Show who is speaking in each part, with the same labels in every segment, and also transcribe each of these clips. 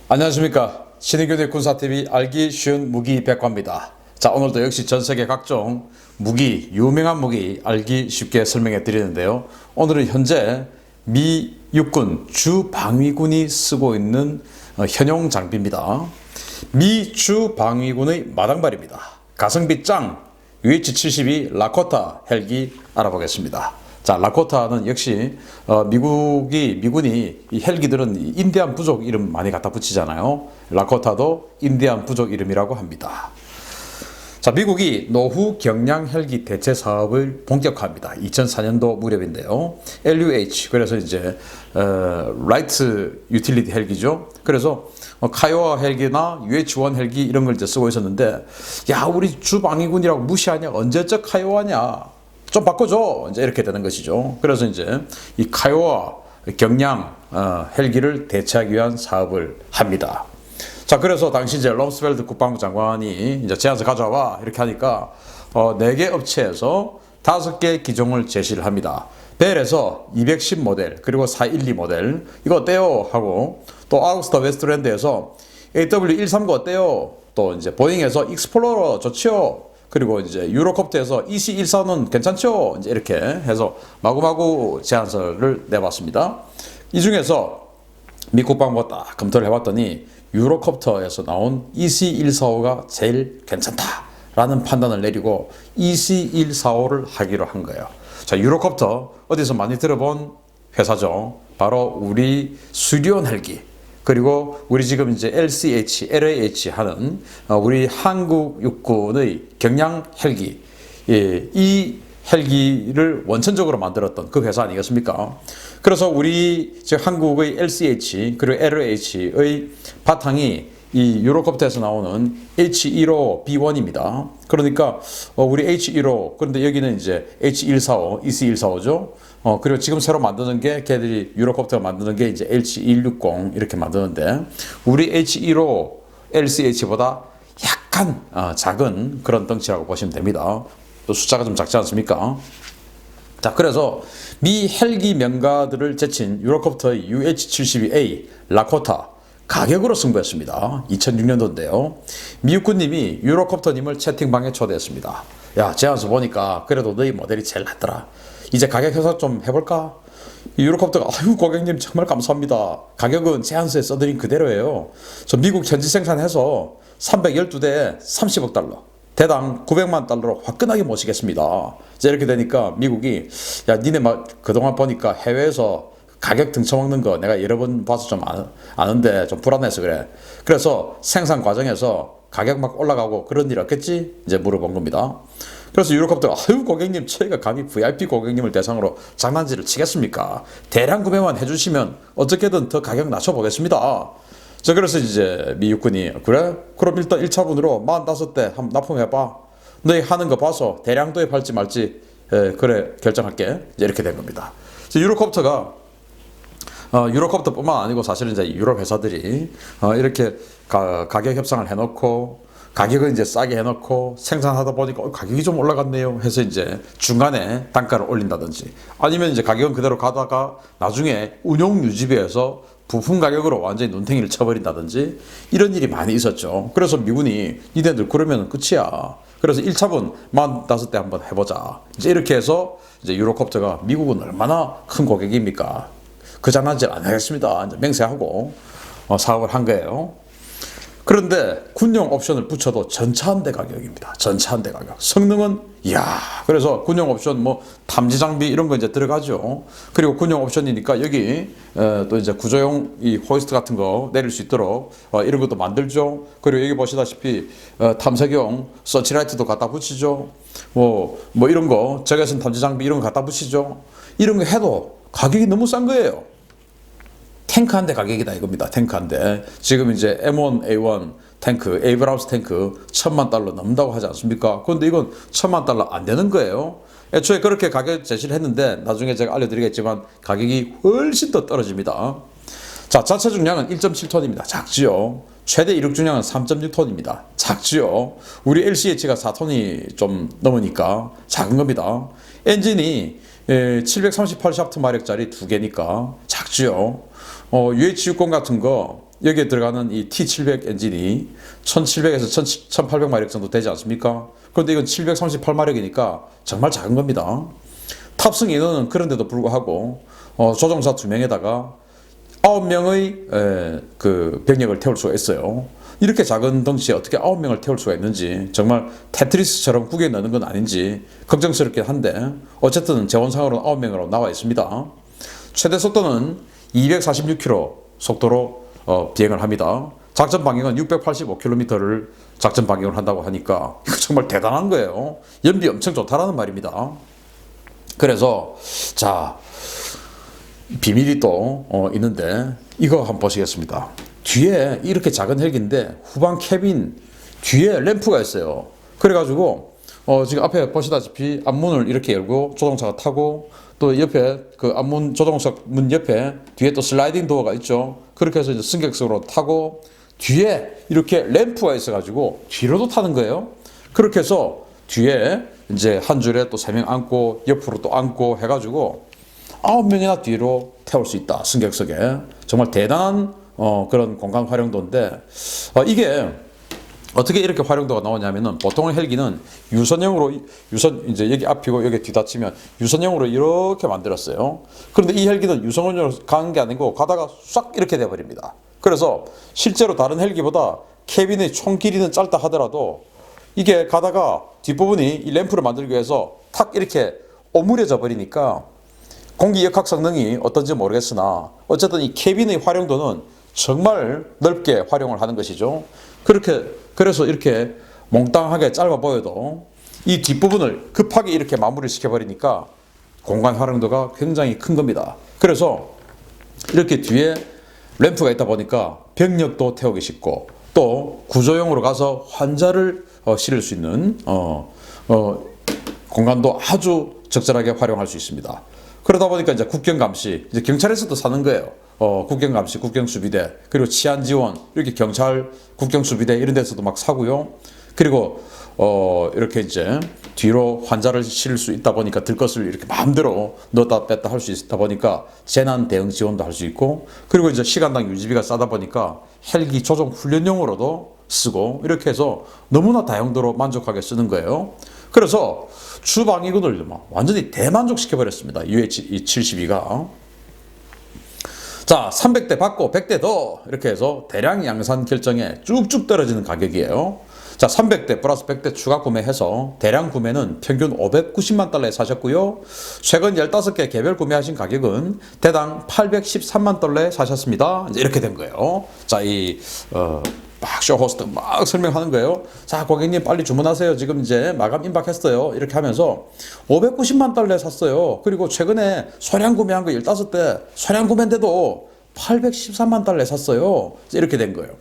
Speaker 1: 안녕하십니까. 신의균의 군사TV 알기 쉬운 무기 백과입니다. 자, 오늘도 역시 전세계 각종 무기, 유명한 무기 알기 쉽게 설명해 드리는데요. 오늘은 현재 미 육군 주방위군이 쓰고 있는 현용 장비입니다. 미 주방위군의 마당발입니다. 가성비 짱 UH-72 라코타 헬기 알아보겠습니다. 자, 라코타는 역시 미군이 이 헬기들은 인디안 부족 이름 많이 갖다 붙이잖아요. 라코타도 인디안 부족 이름이라고 합니다. 자, 미국이 노후 경량 헬기 대체 사업을 본격화합니다. 2004년도 무렵인데요. LUH, 그래서 이제 라이트 유틸리티 헬기죠. 그래서 카이오와 헬기나 UH-1 헬기 이런 걸 이제 쓰고 있었는데, 야, 우리 주방위군이라고 무시하냐? 언제적 카이오하냐? 좀 바꿔줘. 이제 이렇게 되는 것이죠. 그래서 이제 이 카이오와 경량 헬기를 대체하기 위한 사업을 합니다. 자, 그래서 당시 이제 럼스펠드 국방부 장관이 이제 제안서 가져와 이렇게 하니까 4개 업체에서 5개 기종을 제시를 합니다. 벨에서 210 모델, 그리고 412 모델, 이거 어때요? 하고, 또 아우구스타 웨스트랜드에서 AW139 어때요? 또 이제 보잉에서 익스플로러 좋지요? 그리고 이제 유로콥터에서 EC-145는 괜찮죠? 이제 이렇게 해서 마구마구 제안서를 내봤습니다. 이 중에서 미 국방부가 딱 검토를 해봤더니 유로콥터에서 나온 EC-145가 제일 괜찮다라는 판단을 내리고 EC-145를 하기로 한 거예요. 자, 유로콥터 어디서 많이 들어본 회사죠. 바로 우리 수리온 헬기, 그리고 우리 지금 이제 LCH, LAH 하는 우리 한국 육군의 경량 헬기, 이 헬기를 원천적으로 만들었던 그 회사 아니겠습니까? 그래서 우리 지금 한국의 LCH 그리고 LAH의 바탕이 이 유로콥터에서 나오는 H15B1입니다. 그러니까 우리 H15, 그런데 여기는 이제 H145, EC145죠. 그리고 지금 새로 만드는 게 걔들이 유로콥터가 만드는 게 이제 H160 이렇게 만드는데, 우리 H15 LCH보다 약간 작은 그런 덩치라고 보시면 됩니다. 또 숫자가 좀 작지 않습니까? 자, 그래서 미 헬기 명가들을 제친 유로콥터의 UH-72A 라코타 가격으로 승부했습니다. 2006년도인데요. 미 육군님이 유로콥터님을 채팅방에 초대했습니다. 야, 제안서 보니까 그래도 너희 모델이 제일 낫더라. 이제 가격 협상 좀 해볼까? 유로콥터가 아유 고객님 정말 감사합니다. 가격은 제안서에 써드린 그대로예요. 저 미국 현지 생산해서 312대에 30억 달러, 대당 900만 달러로 화끈하게 모시겠습니다. 이제 이렇게 되니까 미국이, 야, 니네 막 그동안 보니까 해외에서 가격 등쳐먹는 거 내가 여러 번 봐서 좀 아는데 좀 불안해서 그래. 그래서 생산 과정에서 가격 막 올라가고 그런 일 없겠지? 이제 물어본 겁니다. 그래서 유로컵도 아유 고객님, 저희가 감히 VIP 고객님을 대상으로 장난질을 치겠습니까? 대량 구매만 해주시면 어떻게든 더 가격 낮춰보겠습니다. 자, 그래서 이제 미 육군이 그래? 그럼 일단 1차분으로 45대 한번 납품해봐. 너희 하는 거 봐서 대량 도입할지 말지 그래 결정할게. 이제 이렇게 된 겁니다. 유로콥터가 유로콥터뿐만 아니고 사실은 이제 유럽 회사들이 이렇게 가격 협상을 해놓고 가격을 이제 싸게 해놓고 생산하다 보니까 가격이 좀 올라갔네요 해서 이제 중간에 단가를 올린다든지, 아니면 이제 가격은 그대로 가다가 나중에 운용 유지비에서 부품 가격으로 완전히 눈탱이를 쳐버린다든지 이런 일이 많이 있었죠. 그래서 미군이 니네들 그러면 끝이야. 그래서 1차분 45대 한번 해보자. 이제 이렇게 해서 이제 유로콥터가 미국은 얼마나 큰 고객입니까? 그 장난질 안 하겠습니다. 이제 맹세하고 사업을 한 거예요. 그런데 군용 옵션을 붙여도 전차 한 대 가격입니다. 전차 한 대 가격. 성능은 이야. 그래서 군용 옵션 뭐 탐지 장비 이런 거 이제 들어가죠. 그리고 군용 옵션이니까 여기 또 이제 구조용 이 호이스트 같은 거 내릴 수 있도록 이런 것도 만들죠. 그리고 여기 보시다시피 탐색용 서치라이트도 갖다 붙이죠. 뭐 이런 거 적외선 탐지 장비 이런 거 갖다 붙이죠. 이런 거 해도 가격이 너무 싼 거예요. 탱크 한 대 가격이다 이겁니다. 탱크 한 대. 지금 이제 M1A1 탱크, 에이브람스 탱크 1000만 달러 넘는다고 하지 않습니까? 그런데 이건 1000만 달러 안 되는 거예요. 애초에 그렇게 가격 제시를 했는데 나중에 제가 알려드리겠지만 가격이 훨씬 더 떨어집니다. 자, 자체 중량은 1.7톤입니다. 작지요. 최대 이륙 중량은 3.6톤입니다. 작지요. 우리 LCH가 4톤이 좀 넘으니까 작은 겁니다. 엔진이 738샤프트 마력짜리 2개니까 작지요. UH60 같은 거 여기에 들어가는 이 T700 엔진이 1700에서 1800마력 정도 되지 않습니까? 그런데 이건 738마력이니까 정말 작은 겁니다. 탑승 인원은 그런데도 불구하고 조종사 2명에다가 9명의 그 병력을 태울 수가 있어요. 이렇게 작은 덩치에 어떻게 9명을 태울 수가 있는지 정말 테트리스처럼 구겨 넣는 건 아닌지 걱정스럽긴 한데 어쨌든 재원상으로는 9명으로 나와 있습니다. 최대 속도는 246km 속도로 비행을 합니다. 작전 반경은 685km를 작전 반경을 한다고 하니까 이거 정말 대단한 거예요. 연비 엄청 좋다라는 말입니다. 그래서 자 비밀이 또 있는데 이거 한번 보시겠습니다. 뒤에 이렇게 작은 헬기인데 후방 캐빈 뒤에 램프가 있어요. 그래가지고 지금 앞에 보시다시피 앞문을 이렇게 열고 조종사가 타고 또 옆에 그 앞문 조종사 문 옆에 뒤에 또 슬라이딩 도어가 있죠. 그렇게 해서 이제 승객석으로 타고 뒤에 이렇게 램프가 있어가지고 뒤로도 타는 거예요. 그렇게 해서 뒤에 이제 한 줄에 또 3명 앉고 옆으로 또 앉고 해가지고 9명이나 뒤로 태울 수 있다. 승객석에. 정말 대단한 그런 공간 활용도인데 이게 어떻게 이렇게 활용도가 나오냐면은 보통 헬기는 유선형으로 이제 여기 앞이고 여기 뒤닫히면 유선형으로 이렇게 만들었어요. 그런데 이 헬기는 유선형으로 가는 게 아니고 가다가 싹 이렇게 돼 버립니다. 그래서 실제로 다른 헬기보다 캐빈의 총 길이는 짧다 하더라도 이게 가다가 뒷부분이 이 램프를 만들기 위해서 탁 이렇게 오므려져 버리니까 공기 역학 성능이 어떤지 모르겠으나 어쨌든 이 캐빈의 활용도는 정말 넓게 활용을 하는 것이죠. 그래서 이렇게 몽땅하게 짧아 보여도 이 뒷부분을 급하게 이렇게 마무리 시켜버리니까 공간 활용도가 굉장히 큰 겁니다. 그래서 이렇게 뒤에 램프가 있다 보니까 병력도 태우기 쉽고 또 구조용으로 가서 환자를 실을 수 있는 공간도 아주 적절하게 활용할 수 있습니다. 그러다 보니까 이제 국경감시, 이제 경찰에서도 사는 거예요. 국경감시, 국경수비대, 그리고 치안지원, 이렇게 경찰, 국경수비대 이런 데서도 막 사고요. 그리고 이렇게 이제 뒤로 환자를 실을 수 있다 보니까 들것을 이렇게 마음대로 넣었다 뺐다 할 수 있다 보니까 재난 대응 지원도 할 수 있고, 그리고 이제 시간당 유지비가 싸다 보니까 헬기 조종 훈련용으로도 쓰고, 이렇게 해서 너무나 다용도로 만족하게 쓰는 거예요. 그래서 주방위군을 완전히 대만족시켜 버렸습니다. UH-72가. 자, 300대 받고 100대 더 이렇게 해서 대량 양산 결정에 쭉쭉 떨어지는 가격이에요. 자, 300대 플러스 100대 추가 구매해서 대량 구매는 평균 590만 달러에 사셨고요. 최근 15개 개별 구매하신 가격은 대당 813만 달러에 사셨습니다. 이제 이렇게 된 거예요. 자, 막 쇼호스트 막 설명하는 거예요. 자, 고객님 빨리 주문하세요. 지금 이제 마감 임박했어요. 이렇게 하면서 590만 달러에 샀어요. 그리고 최근에 소량 구매한 거 15대 소량 구매인데도 813만 달러에 샀어요. 이렇게 된 거예요.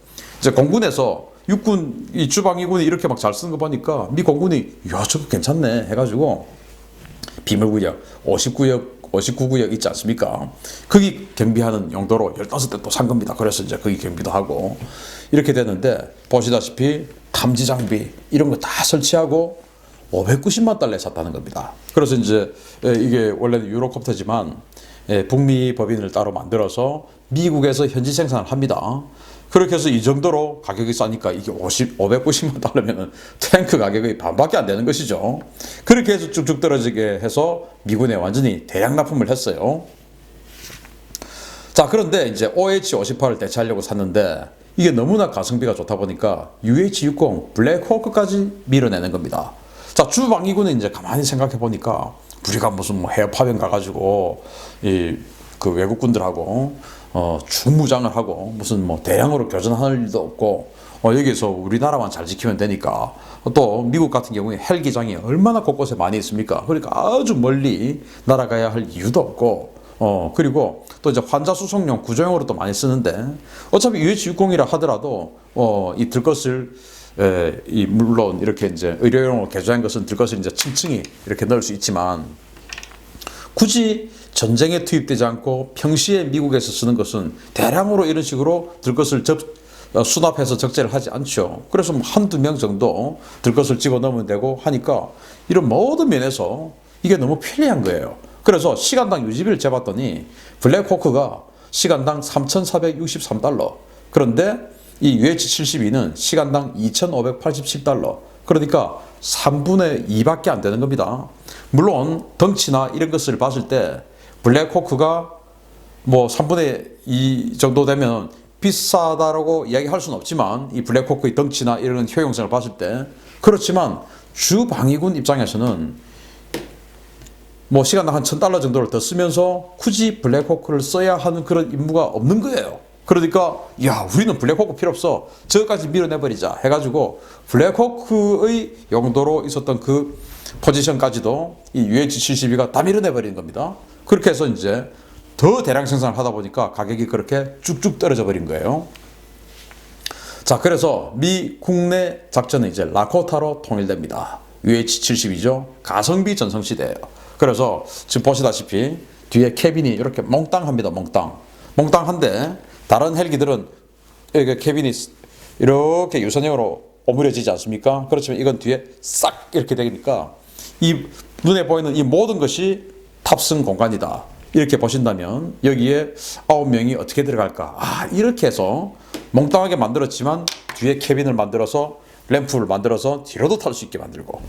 Speaker 1: 이제 공군에서 육군 이 주방위군이 이렇게 막 잘 쓰는 거 보니까 미 공군이 야, 저거 괜찮네 해가지고 비밀구역 59구역 있지 않습니까? 거기 경비하는 용도로 15대 또 산 겁니다. 그래서 이제 거기 경비도 하고 이렇게 되는데 보시다시피 탐지 장비 이런 거 다 설치하고 590만 달러에 샀다는 겁니다. 그래서 이제 이게 원래는 유로콥터지만 북미 법인을 따로 만들어서 미국에서 현지 생산을 합니다. 그렇게 해서 이 정도로 가격이 싸니까 이게 590만 달러면 탱크 가격의 반밖에 안 되는 것이죠. 그렇게 해서 쭉쭉 떨어지게 해서 미군에 완전히 대량 납품을 했어요. 자, 그런데 이제 OH-58을 대체하려고 샀는데 이게 너무나 가성비가 좋다 보니까 UH-60 블랙호크까지 밀어내는 겁니다. 자, 주방위군은 이제 가만히 생각해 보니까 우리가 무슨 뭐 해외 파병 가가지고 그 외국군들하고 중무장을 하고 무슨 뭐 대량으로 교전할 일도 없고 여기서 우리나라만 잘 지키면 되니까 또 미국 같은 경우에 헬기장이 얼마나 곳곳에 많이 있습니까? 그러니까 아주 멀리 날아가야 할 이유도 없고 그리고 또 이제 환자 수송용 구조용으로도 많이 쓰는데 어차피 UH-60이라 하더라도 이 들것을 물론 이렇게 이제 의료용으로 개조한 것은 들것을 이제 층층이 이렇게 넣을 수 있지만 굳이 전쟁에 투입되지 않고 평시에 미국에서 쓰는 것은 대량으로 이런 식으로 들것을 수납해서 적재를 하지 않죠. 그래서 한두 명 정도 들것을 집어넣으면 되고 하니까 이런 모든 면에서 이게 너무 편리한 거예요. 그래서 시간당 유지비를 재봤더니 블랙호크가 시간당 3,463달러, 그런데 이 UH-72는 시간당 2,587달러. 그러니까 3분의 2밖에 안 되는 겁니다. 물론 덩치나 이런 것을 봤을 때 블랙호크가 뭐 3분의 2 정도 되면 비싸다라고 이야기할 수는 없지만 이 블랙호크의 덩치나 이런 효용성을 봤을 때 그렇지만 주 방위군 입장에서는 뭐 시간당 한 $1,000 정도를 더 쓰면서 굳이 블랙호크를 써야 하는 그런 임무가 없는 거예요. 그러니까 야 우리는 블랙호크 필요 없어 저까지 밀어내버리자 해가지고 블랙호크의 용도로 있었던 그 포지션까지도 이 UH-72가 다 밀어내버리는 겁니다. 그렇게 해서 이제 더 대량 생산을 하다 보니까 가격이 그렇게 쭉쭉 떨어져 버린 거예요. 자, 그래서 미 국내 작전은 이제 라코타로 통일됩니다. UH-72죠. 가성비 전성시대예요. 그래서 지금 보시다시피 뒤에 캐빈이 이렇게 몽땅합니다. 몽땅한데 다른 헬기들은 여기 캐빈이 이렇게 유선형으로 오므려지지 않습니까? 그렇지만 이건 뒤에 싹 이렇게 되니까 이 눈에 보이는 이 모든 것이 탑승 공간이다. 이렇게 보신다면 여기에 9명이 어떻게 들어갈까? 이렇게 해서 몽땅하게 만들었지만 뒤에 캐빈을 만들어서 램프를 만들어서 뒤로도 탈 수 있게 만들고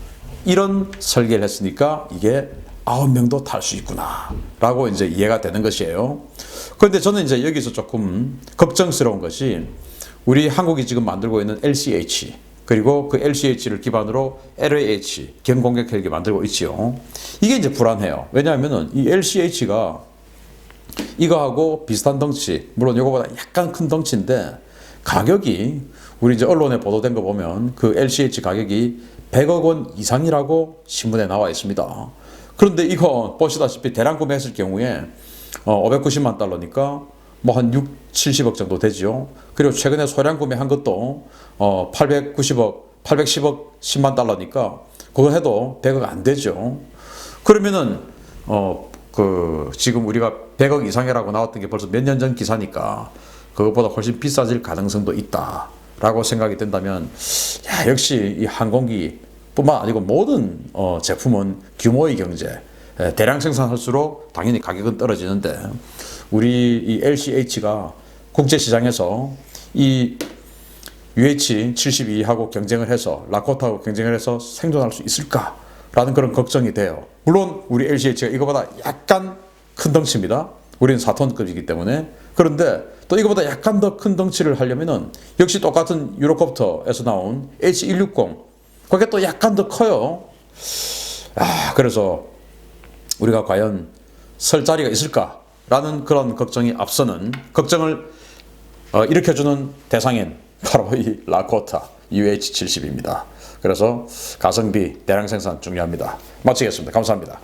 Speaker 1: 이런 설계를 했으니까 이게 9명도 탈 수 있구나 라고 이제 이해가 되는 것이에요. 그런데 저는 이제 여기서 조금 걱정스러운 것이 우리 한국이 지금 만들고 있는 LCH 그리고 그 LCH를 기반으로 LAH 경공격 헬기 만들고 있지요. 이게 이제 불안해요. 왜냐하면은 이 LCH가 이거하고 비슷한 덩치, 물론 이거보다 약간 큰 덩치인데 가격이 우리 이제 언론에 보도된 거 보면 그 LCH 가격이 100억 원 이상이라고 신문에 나와 있습니다. 그런데 이거 보시다시피 대량 구매했을 경우에 590만 달러니까 뭐 한 6, 70억 정도 되죠. 그리고 최근에 소량 구매한 것도 810억 10만 달러니까 그거 해도 100억 안 되죠. 그러면은 지금 우리가 100억 이상이라고 나왔던 게 벌써 몇 년 전 기사니까 그것보다 훨씬 비싸질 가능성도 있다라고 생각이 된다면 역시 이 항공기 뿐만 아니고 모든 제품은 규모의 경제 대량 생산할수록 당연히 가격은 떨어지는데 우리 이 LCH가 국제시장에서 이 UH-72하고 경쟁을 해서 라코타하고 경쟁을 해서 생존할 수 있을까라는 그런 걱정이 돼요. 물론 우리 LCH가 이거보다 약간 큰 덩치입니다. 우리는 4톤급이기 때문에. 그런데 또 이거보다 약간 더 큰 덩치를 하려면은 역시 똑같은 유로콥터에서 나온 H160 그게 또 약간 더 커요. 그래서 우리가 과연 설 자리가 있을까라는 그런 걱정이 앞서는 걱정을 일으켜주는 대상인 바로 이 라코타 UH-70입니다. 그래서 가성비 대량 생산 중요합니다. 마치겠습니다. 감사합니다.